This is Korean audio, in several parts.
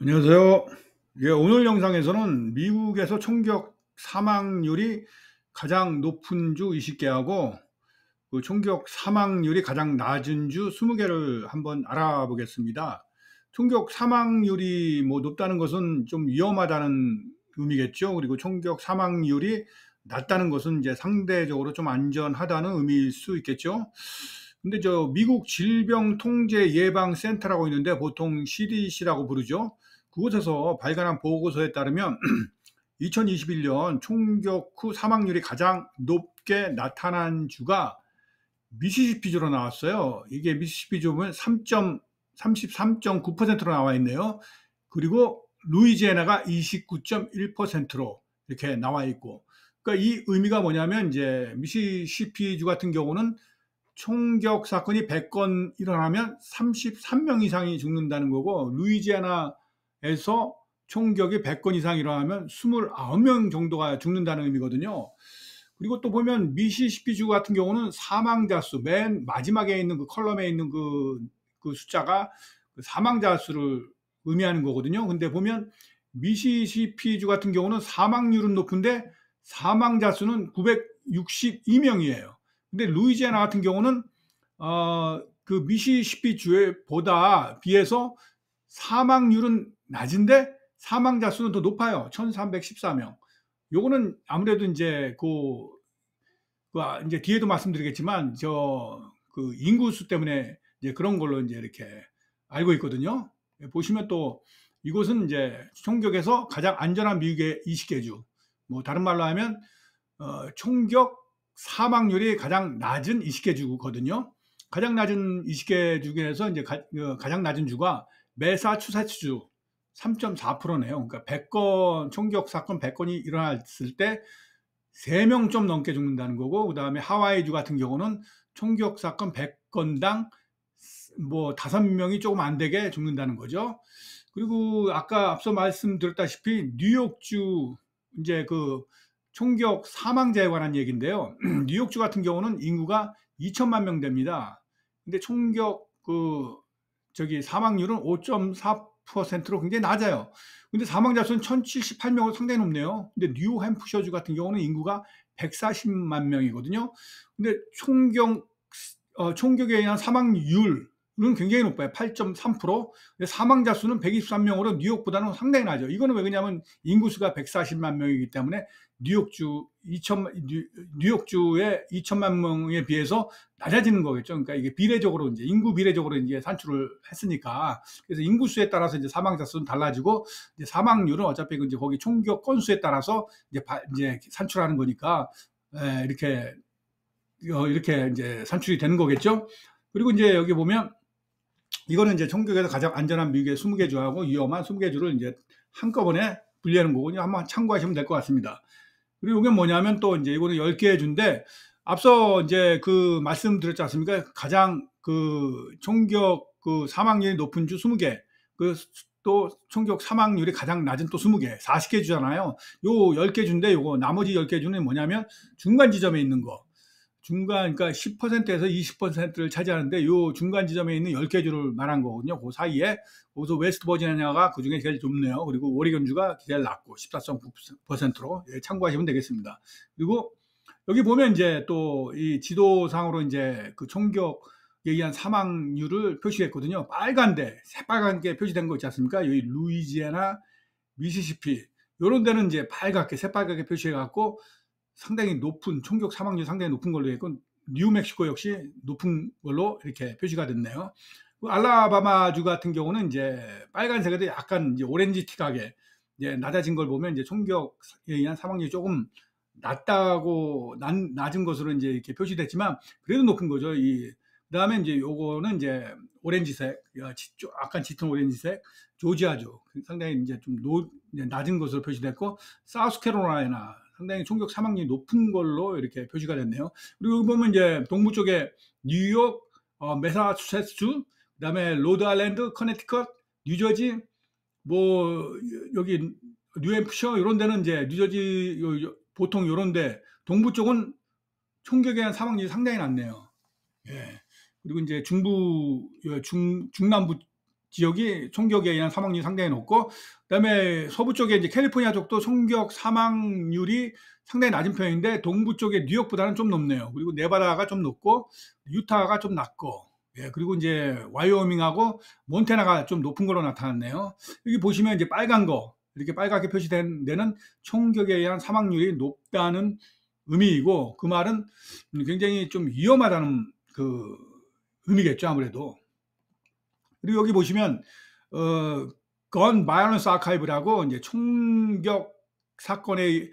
안녕하세요. 예, 오늘 영상에서는 미국에서 총격 사망률이 가장 높은 주 20개하고 그 총격 사망률이 가장 낮은 주 20개를 한번 알아보겠습니다. 총격 사망률이 높다는 것은 좀 위험하다는 의미겠죠. 그리고 총격 사망률이 낮다는 것은 이제 상대적으로 좀 안전하다는 의미일 수 있겠죠. 근데 저 미국 질병통제예방센터라고 있는데 보통 CDC라고 부르죠. 그곳에서 발간한 보고서에 따르면 2021년 총격 후 사망률이 가장 높게 나타난 주가 미시시피주로 나왔어요. 이게 미시시피주면 33.9%로 나와 있네요. 그리고 루이지애나가 29.1%로 이렇게 나와 있고, 그러니까 이 의미가 뭐냐면 이제 미시시피주 같은 경우는 총격 사건이 100건 일어나면 33명 이상이 죽는다는 거고, 루이지애나에서 총격이 100건 이상 일어나면 29명 정도가 죽는다는 의미거든요. 그리고 또 보면 미시시피주 같은 경우는 사망자 수, 맨 마지막에 있는 그 컬럼에 있는 그 숫자가 그 사망자 수를 의미하는 거거든요. 근데 보면 미시시피주 같은 경우는 사망률은 높은데 사망자 수는 962명이에요. 근데 루이지애나 같은 경우는 그 미시시피 주에 보다 비해서 사망률은 낮은데 사망자 수는 더 높아요. 1314명. 요거는 아무래도 이제 이제 뒤에도 말씀드리겠지만 그 인구수 때문에 이제 그런 걸로 이제 이렇게 알고 있거든요. 보시면 또 이곳은 이제 총격에서 가장 안전한 미국의 20개 주. 뭐 다른 말로 하면 총격 사망률이 가장 낮은 20개 주거든요. 가장 낮은 20개 주 중에서 이제 가장 낮은 주가 매사추세츠주 3.4%네요. 그러니까 100건 총격 사건 100건이 일어났을 때 3명 좀 넘게 죽는다는 거고, 그다음에 하와이주 같은 경우는 총격 사건 100건당 뭐 5명이 조금 안 되게 죽는다는 거죠. 그리고 아까 앞서 말씀드렸다시피 뉴욕주 이제 그 총격 사망자에 관한 얘기인데요. 뉴욕주 같은 경우는 인구가 2천만 명 됩니다. 근데 총격 사망률은 5.4%로 굉장히 낮아요. 근데 사망자 수는 1,078명으로 상당히 높네요. 근데 뉴햄프셔주 같은 경우는 인구가 140만 명이거든요. 근데 총격에 의한 사망률 는 굉장히 높아요. 8.3%. 사망자 수는 123명으로 뉴욕보다는 상당히 낮아요. 이거는 왜 그러냐면 인구수가 140만 명이기 때문에 뉴욕주의 2천만 명에 비해서 낮아지는 거겠죠. 그러니까 이게 비례적으로 이제 인구 비례적으로 이제 산출을 했으니까, 그래서 인구수에 따라서 이제 사망자 수는 달라지고 이제 사망률은 어차피 이제 거기 총격 건수에 따라서 이제 산출하는 거니까 이렇게 이제 산출이 되는 거겠죠. 그리고 이제 여기 보면 이거는 이제 총격에서 가장 안전한 미국의 20개 주하고 위험한 20개 주를 이제 한꺼번에 분리하는 거군요. 한번 참고하시면 될 것 같습니다. 그리고 이게 뭐냐면 또 이제 이거는 10개 주인데, 앞서 이제 그 말씀드렸지 않습니까? 가장 그 총격 그 사망률이 높은 주 20개, 또 총격 사망률이 가장 낮은 또 20개, 40개 주잖아요. 요 10개 주인데 요거 나머지 10개 주는 뭐냐면 중간 지점에 있는 거. 그러니까 10%에서 20%를 차지하는데 요 중간 지점에 있는 10개 주를 말한 거거든요. 그 사이에 거기서 웨스트 버지니아가 그 중에 제일 좁네요. 그리고 오리건주가 제일 낮고 14.9%로 참고하시면 되겠습니다. 그리고 여기 보면 이제 또 이 지도상으로 이제 그 총격에 의한 사망률을 표시했거든요. 새빨간게 표시된 거 있지 않습니까? 여기 루이지애나, 미시시피 요런 데는 이제 새빨갛게 표시해 갖고 상당히 높은 총격 사망률 상당히 높은 걸로 했고, 뉴멕시코 역시 높은 걸로 이렇게 표시가 됐네요. 알라바마주 같은 경우는 이제 빨간색에도 약간 이제 오렌지 틱하게 이제 낮아진 걸 보면 이제 총격에 의한 사망률이 조금 낮은 것으로 이제 이렇게 표시됐지만 그래도 높은 거죠. 그다음에 이제 요거는 이제 오렌지색, 약간 짙은 오렌지색 조지아주 상당히 이제 좀 낮은 것으로 표시됐고, 사우스캐롤라이나 상당히 총격 사망률이 높은 걸로 이렇게 표시가 됐네요. 그리고 여기 보면 이제 동부 쪽에 뉴욕, 매사추세츠, 그다음에 로드아일랜드, 커네티컷, 뉴저지, 뭐 여기 뉴햄프셔 이런 데는 이제 뉴저지 보통 이런데 동부 쪽은 총격에 의한 사망률이 상당히 낮네요. 예. 그리고 이제 중남부 지역이 총격에 의한 사망률이 상당히 높고, 그다음에 서부 쪽에 이제 캘리포니아 쪽도 총격 사망률이 상당히 낮은 편인데 동부 쪽에 뉴욕보다는 좀 높네요. 그리고 네바다가 좀 높고 유타가 좀 낮고, 예, 그리고 이제 와이오밍하고 몬태나가 좀 높은 걸로 나타났네요. 여기 보시면 이제 빨간 거, 이렇게 빨갛게 표시된 데는 총격에 의한 사망률이 높다는 의미이고, 그 말은 굉장히 좀 위험하다는 그 의미겠죠, 아무래도. 그리고 여기 보시면 건 바이올런스 아카이브라고 이제 총격 사건이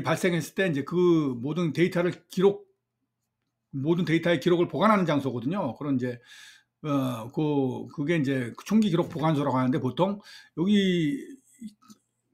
발생했을 때 이제 그 모든 데이터를 모든 데이터의 기록을 보관하는 장소거든요. 그런 이제 그게 이제 총기 기록 보관소라고 하는데, 보통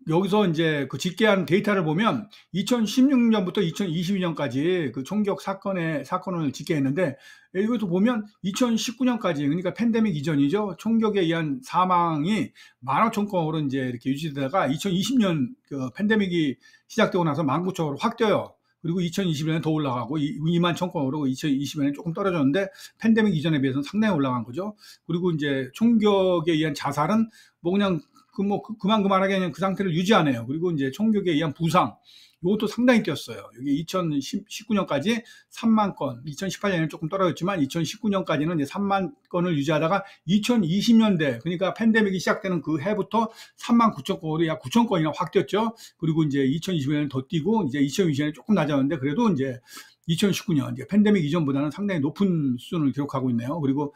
여기서 이제 그 집계한 데이터를 보면 2016년부터 2022년까지 그 총격 사건을 집계했는데, 여기서 보면 2019년까지, 그러니까 팬데믹 이전이죠. 총격에 의한 사망이 15,000건으로 이제 이렇게 유지되다가 2020년 그 팬데믹이 시작되고 나서 19,000건으로 확 뛰어요. 그리고 2021년에 더 올라가고 21,000건으로 2020년에 조금 떨어졌는데, 팬데믹 이전에 비해서는 상당히 올라간 거죠. 그리고 이제 총격에 의한 자살은 뭐 그냥 그만하게 그냥 그 상태를 유지하네요. 그리고 이제 총격에 의한 부상, 이것도 상당히 뛰었어요. 여기 2019년까지 3만 건, 2018년에는 조금 떨어졌지만 2019년까지는 이제 3만 건을 유지하다가 2020년대, 그러니까 팬데믹이 시작되는 그 해부터 3만 9천 건으로 약 9천 건이나 확 뛰었죠. 그리고 이제 2020년에는 더 뛰고, 이제 2020년에 조금 낮았는데, 그래도 이제 2019년 이제 팬데믹 이전보다는 상당히 높은 수준을 기록하고 있네요. 그리고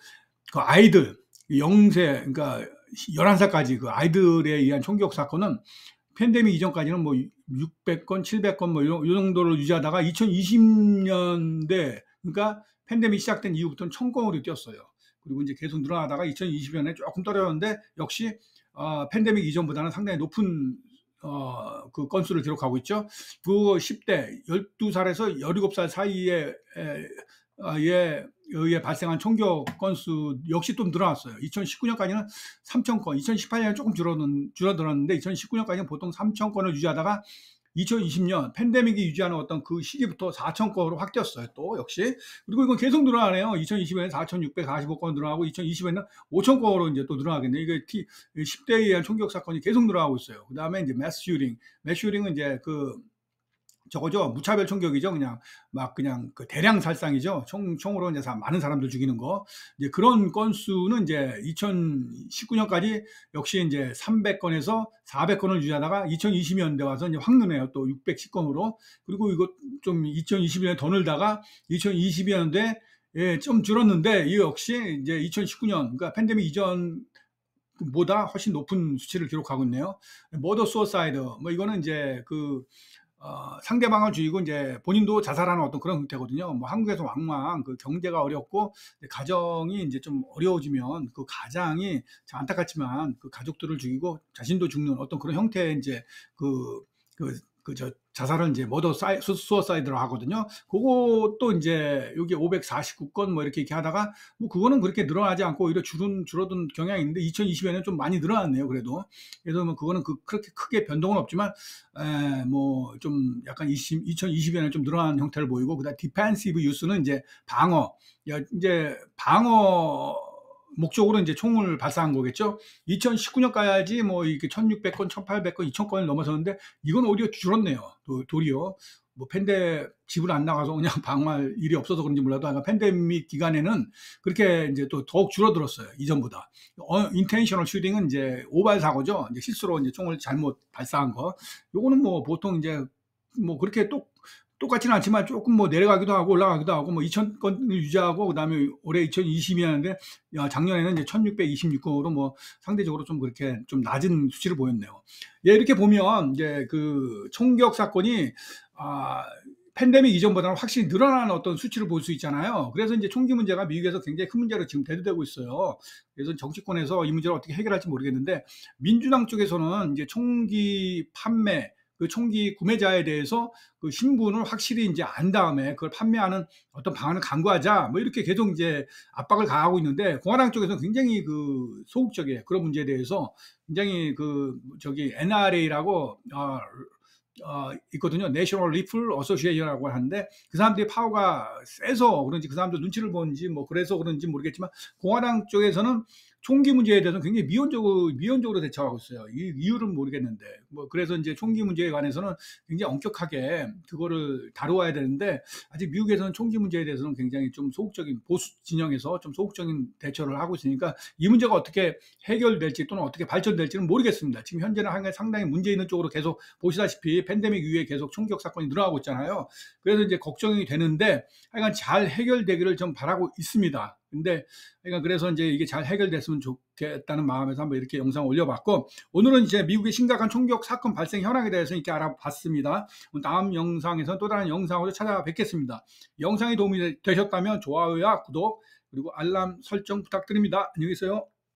그 아이들 0세, 그러니까 11살까지 그 아이들에 의한 총격 사건은 팬데믹 이전까지는 뭐 600건, 700건 뭐 요 정도를 유지하다가 2020년대, 그러니까 팬데믹 시작된 이후부터는 1000건으로 뛰었어요. 그리고 이제 계속 늘어나다가 2020년에 조금 떨어졌는데, 역시 팬데믹 이전보다는 상당히 높은 그 건수를 기록하고 있죠. 그 10대, 12살에서 17살 사이에 의해 발생한 총격 건수 역시 좀 늘어났어요. 2019년까지는 3,000건, 2018년에 조금 줄어들었는데 2019년까지는 보통 3,000건을 유지하다가 2020년 팬데믹이 유지하는 어떤 그 시기부터 4,000건으로 확 뛰었어요. 또 역시. 그리고 이건 계속 늘어나네요. 2020년에 4,645건 늘어나고 2020년에는 5,000건으로 이제 또 늘어나겠네요. 이게 10대에 의한 총격 사건이 계속 늘어나고 있어요. 그다음에 이제 매스 슈팅은 이제 저거죠. 무차별 총격이죠. 그냥 그 대량 살상이죠. 총으로 이제 많은 사람들 죽이는 거. 이제 그런 건수는 이제 2019년까지 역시 이제 300건에서 400건을 유지하다가 2020년대 와서 이제 확 느네요. 또 610건으로. 그리고 이거 좀 2021년에 더 늘다가 2022년도에 좀 줄었는데, 이 역시 이제 2019년, 그러니까 팬데믹 이전보다 훨씬 높은 수치를 기록하고 있네요. 머더 수어사이드, 뭐 이거는 이제 상대방을 죽이고 이제 본인도 자살하는 어떤 그런 형태거든요. 뭐 한국에서 왕왕 그 경제가 어렵고 가정이 이제 좀 어려워지면 그 가장이 참 안타깝지만 그 가족들을 죽이고 자신도 죽는 어떤 그런 형태의 이제 자살을 이제 머더 수어사이드로 하거든요. 그것도 이제 여기 549건 뭐 이렇게 하다가 뭐 그거는 그렇게 늘어나지 않고 오히려 줄어든 경향이 있는데, 2020년에는 좀 많이 늘어났네요. 그래서 뭐 그거는 그렇게 크게 변동은 없지만 뭐 좀 약간 2020년에 좀 늘어난 형태를 보이고, 그다음 디펜시브 유스는 이제 방어 목적으로 이제 총을 발사한 거겠죠. 2019년까지 뭐 이렇게 1,600건, 1,800건, 2,000건을 넘어섰는데, 이건 오히려 줄었네요. 도리어 뭐 집을 안 나가서 그냥 방어할 일이 없어서 그런지 몰라도 팬데믹 기간에는 그렇게 이제 또 더욱 줄어들었어요. 이전보다. 인텐셔널 슈팅은 이제 오발 사고죠. 이제 실수로 이제 총을 잘못 발사한 거. 요거는 뭐 보통 이제 뭐 그렇게 똑같지는 않지만 조금 뭐 내려가기도 하고 올라가기도 하고, 뭐 2,000건을 유지하고, 그다음에 올해 2022년인데 작년에는 이제 1,626건으로 뭐 상대적으로 좀 그렇게 좀 낮은 수치를 보였네요. 예, 이렇게 보면 이제 그 총격 사건이 팬데믹 이전보다는 확실히 늘어나는 어떤 수치를 볼 수 있잖아요. 그래서 이제 총기 문제가 미국에서 굉장히 큰 문제로 지금 대두되고 있어요. 그래서 정치권에서 이 문제를 어떻게 해결할지 모르겠는데, 민주당 쪽에서는 이제 총기 판매, 그 총기 구매자에 대해서 그 신분을 확실히 이제 안 다음에 그걸 판매하는 어떤 방안을 강구하자, 뭐 이렇게 계속 이제 압박을 가하고 있는데, 공화당 쪽에서는 굉장히 소극적이에요. 그런 문제에 대해서 굉장히 NRA라고 있거든요. 내셔널 리플 어소시에이션이라고 하는데, 그 사람들이 파워가 세서 그런지 그 사람들 눈치를 보는지 뭐 그래서 그런지 모르겠지만, 공화당 쪽에서는 총기 문제에 대해서는 굉장히 미온적으로 대처하고 있어요. 이 이유는 모르겠는데 뭐 그래서 이제 총기 문제에 관해서는 굉장히 엄격하게 그거를 다루어야 되는데 아직 미국에서는 총기 문제에 대해서는 굉장히 좀 소극적인 보수 진영에서 좀 소극적인 대처를 하고 있으니까 이 문제가 어떻게 해결될지 또는 어떻게 발전될지는 모르겠습니다. 지금 현재는 상당히 문제 있는 쪽으로 계속 보시다시피 팬데믹 이후에 계속 총격 사건이 늘어나고 있잖아요. 그래서 이제 걱정이 되는데 하여간 잘 해결되기를 좀 바라고 있습니다. 근데 그러니까 그래서 이제 이게 잘 해결됐으면 좋겠다는 마음에서 한번 이렇게 영상을 올려봤고, 오늘은 이제 미국의 심각한 총격 사건 발생 현황에 대해서 이렇게 알아봤습니다. 다음 영상에서 또 다른 영상으로 찾아뵙겠습니다. 영상이 도움이 되셨다면 좋아요와 구독 그리고 알람 설정 부탁드립니다. 안녕히 계세요.